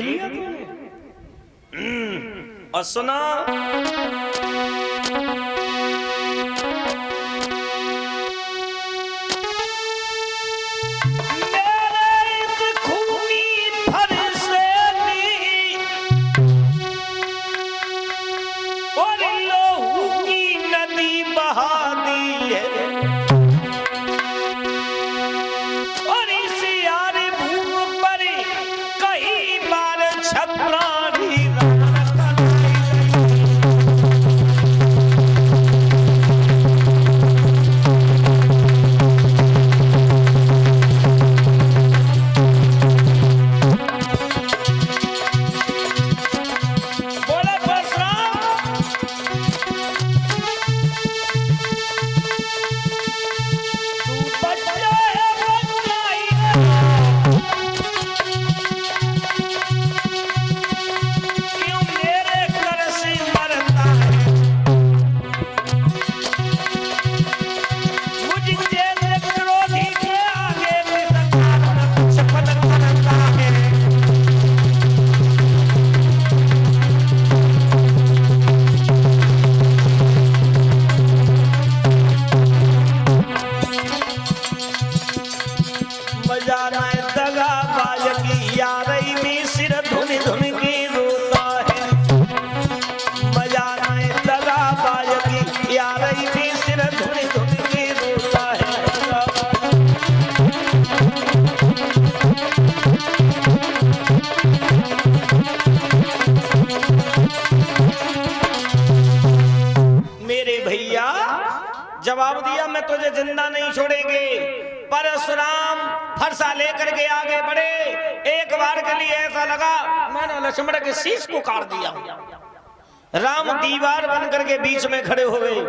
देख लिया तूने? और सुना, जवाब दिया, मैं तुझे जिंदा नहीं छोड़ेंगे। परशुराम फरसा लेकर के आगे बढ़े। एक बार के लिए ऐसा लगा मानो लक्ष्मण के शीश को काट दिया। राम दीवार बन करके बीच में खड़े हो गए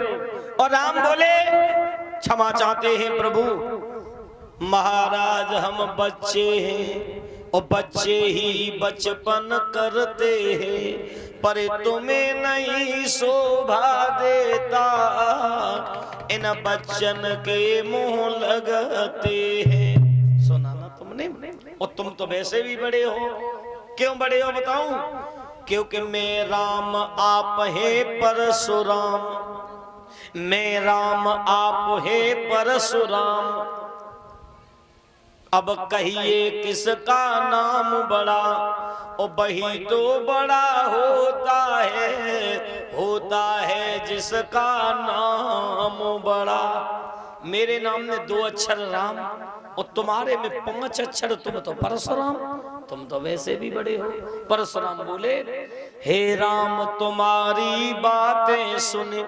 और राम बोले, क्षमा चाहते हैं प्रभु, महाराज हम बच्चे हैं और बच्चे ही बचपन करते हैं, पर तुम्हें नहीं शोभा देता इन बच्चन के मुंह लगते हैं। सुना ना तुमने? और तुम तो वैसे भी बड़े हो। क्यों बड़े हो बताऊं? क्योंकि मैं राम आप है परशुराम, मैं राम आप है परशुराम। अब कहिए किसका नाम बड़ा, ओ वही तो बड़ा होता है जिसका नाम बड़ा। मेरे नाम में 2 अक्षर राम और तुम्हारे में 5 अक्षर, तुम तो परशुराम, तुम तो वैसे भी बड़े हो। परशुराम बोले, हे राम तुम्हारी बातें सुने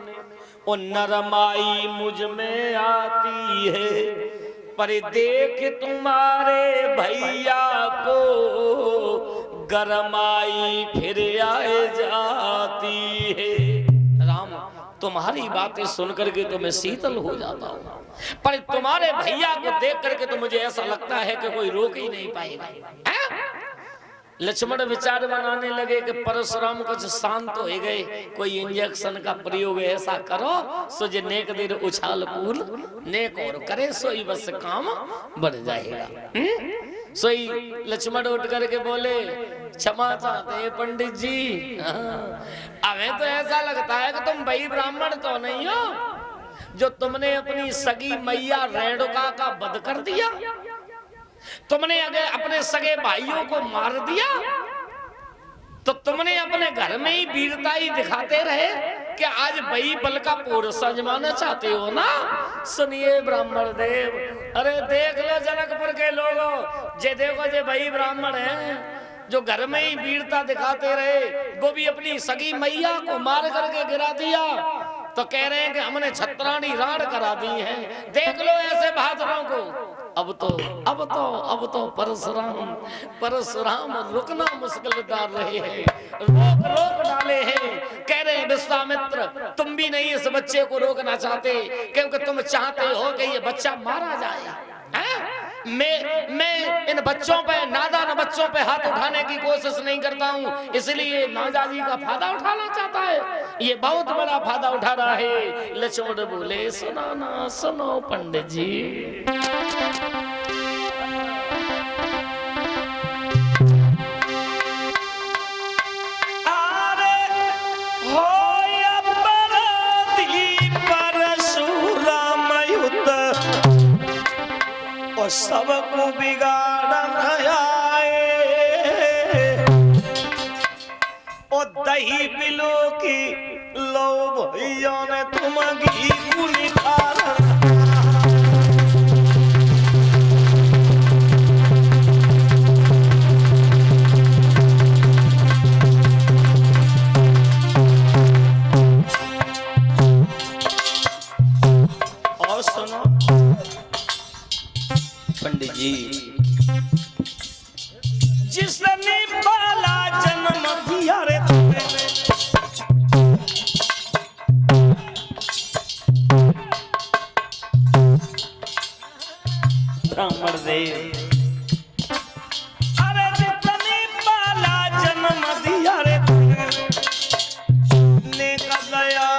और नरमाई मुझ में आती है, पर देख तुम्हारे भैया को गरमाई फिर आए जाती है। राम तुम्हारी बातें सुन करके तो मैं शीतल हो जाता हूँ, पर तुम्हारे भैया को देख करके तो मुझे ऐसा लगता है कि कोई रोक ही नहीं पाएगा। लक्ष्मण विचार बनाने लगे कि परशुराम कुछ शांत हो गए, कोई इंजेक्शन का प्रयोग ऐसा करो सो जे नेक देर उछाल कूल नेक और करे, सोई बस काम बढ़ जाएगा। सोई लक्ष्मण उठ करके बोले, क्षमा चाहते हैं पंडित जी, हमें तो ऐसा लगता है कि तुम भाई ब्राह्मण तो नहीं हो जो तुमने अपनी सगी मैया रेणुका का वध कर दिया, तुमने अगर अपने सगे भाइयों को मार दिया, तो तुमने अपने घर में ही वीरताई दिखाते रहे कि आज बई बल का पोरसा जमाना चाहते हो ना। सुनिए ब्राह्मण देव, अरे देख लो जनकपुर के लोगों, जे देखो जे बई ब्राह्मण है जो घर में ही वीरता दिखाते रहे, वो भी अपनी सगी मैया को मार करके गिरा दिया, तो कह रहे हैं कि हमने छत्राणी राण करा दी है। देख लो ऐसे बहादुरों को। अब तो परशुराम रुकना मुश्किल डाल रहे हैं, रोक डाले हैं। कह रहे हैं विश्वामित्र, तुम भी नहीं इस बच्चे को रोकना चाहते, क्योंकि तुम चाहते हो कि ये बच्चा मारा जाए। मैं इन बच्चों पे, नादान बच्चों पे हाथ उठाने की कोशिश नहीं करता हूँ, इसलिए नाजा जी का फायदा उठाना चाहता है, ये बहुत बड़ा फायदा उठा रहा है। लक्ष्मण बोले, सुनो ना, सुनो पंडित जी, सबको बिगाड़न आए और दही बिलो की लो भैया ने तुम घी कुली पंडित जी जिसने पाला जन्म दिया रे ब्राह्मण देव अरे जिसने पाला जन्म दिया रे ने का दया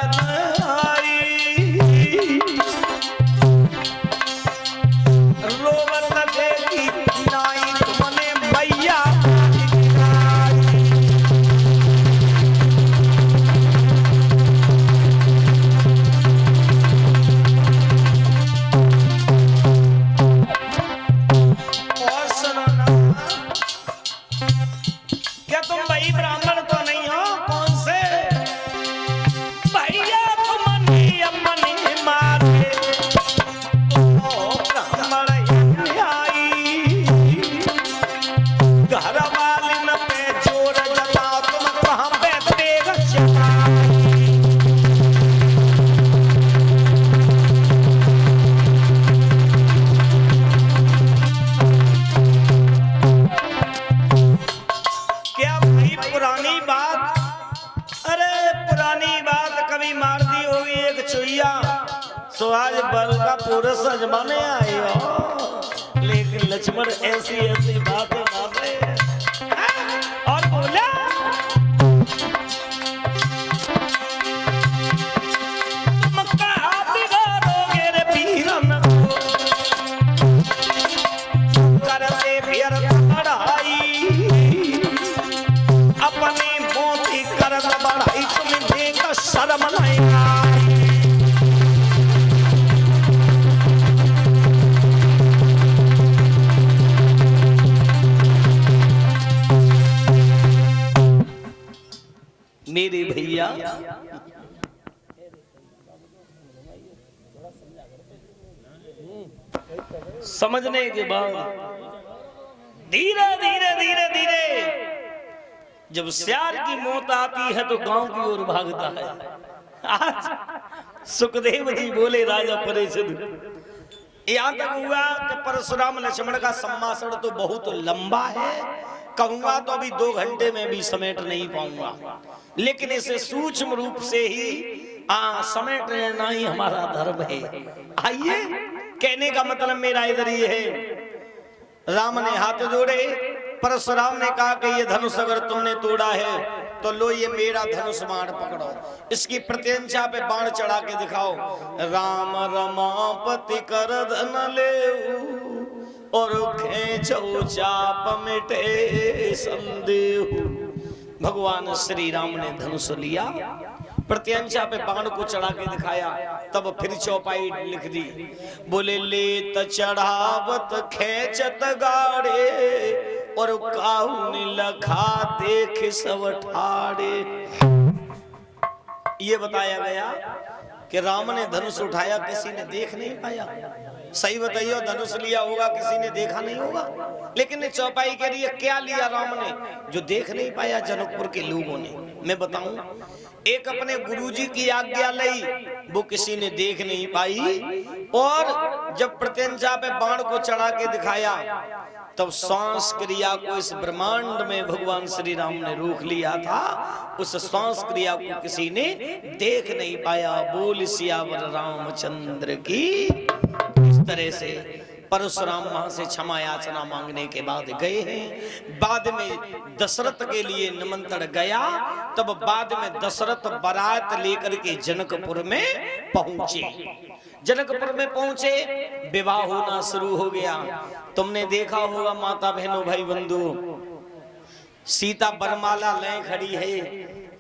तो आज बल का पूरे सजमाने आए हो लेकिन लक्ष्मण ऐसी ऐसी बातें मार रहे हैं और बोला तुम कहाँ बिगाड़ोगे रे पीरन करते फिर बढ़ाई अपनी मोती करत बढ़ाई तुम्हें देख शर्म नहीं मेरे भैया समझने के बाद धीरे धीरे धीरे धीरे जब सियार की मौत आती है तो गांव की ओर भागता है। आज सुखदेव जी बोले राजा परीक्षित यहाँ तक हुआ कि परशुराम लक्ष्मण का संभाषण तो बहुत लंबा है, कहूंगा तो अभी 2 घंटे में भी समेट नहीं पाऊंगा, लेकिन इसे सूक्ष्म रूप से ही समेट लेना ही हमारा धर्म है। आइए, कहने का मतलब मेरा इधर ये है। राम ने हाथ जोड़े, परशुराम ने कहा कि ये धनुष अगर तुमने तोड़ा है तो लो ये मेरा धनुष बाण पकड़ो, इसकी प्रत्यंचा पे बाण चढ़ा के दिखाओ। राम रमापति कर धन ले और खेचो चाप मिटे संदेह। भगवान श्री राम ने धनुष लिया, प्रत्यंचा पे बाण को चढ़ा के दिखाया, तब फिर चौपाई लिख दी। बोले लेत चढ़ावत खेचत गाड़े और काहुन लखा देख सब ठाड़े। ये बताया गया कि राम ने धनुष उठाया, किसी ने देख नहीं पाया। सही बताइए, धनुष लिया होगा किसी ने देखा नहीं होगा, लेकिन चौपाई के लिए क्या लिया राम ने जो देख नहीं पाया जनकपुर के लोगों ने। मैं बताऊं, एक अपने गुरुजी की आज्ञा ली, वो किसी ने देख नहीं पाई, और जब प्रत्यंचा पे बाण को चढ़ा के दिखाया तब सांस क्रिया को इस ब्रह्मांड में भगवान श्री राम ने रोक लिया था, उस सांस क्रिया को किसी ने देख नहीं पाया। बोल सियावर रामचंद्र की। इस तरह से परशुराम वहां से क्षमा याचना मांगने के बाद गए हैं। बाद में दशरथ के लिए निमंत्रण गया, तब बाद में दशरथ बारात लेकर के जनकपुर में पहुंचे। जनकपुर में पहुंचे, विवाह होना शुरू हो गया। तुमने देखा होगा माता बहनों भाई बंधु, सीता बरमाला ले खड़ी है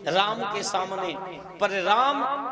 राम के सामने, पर राम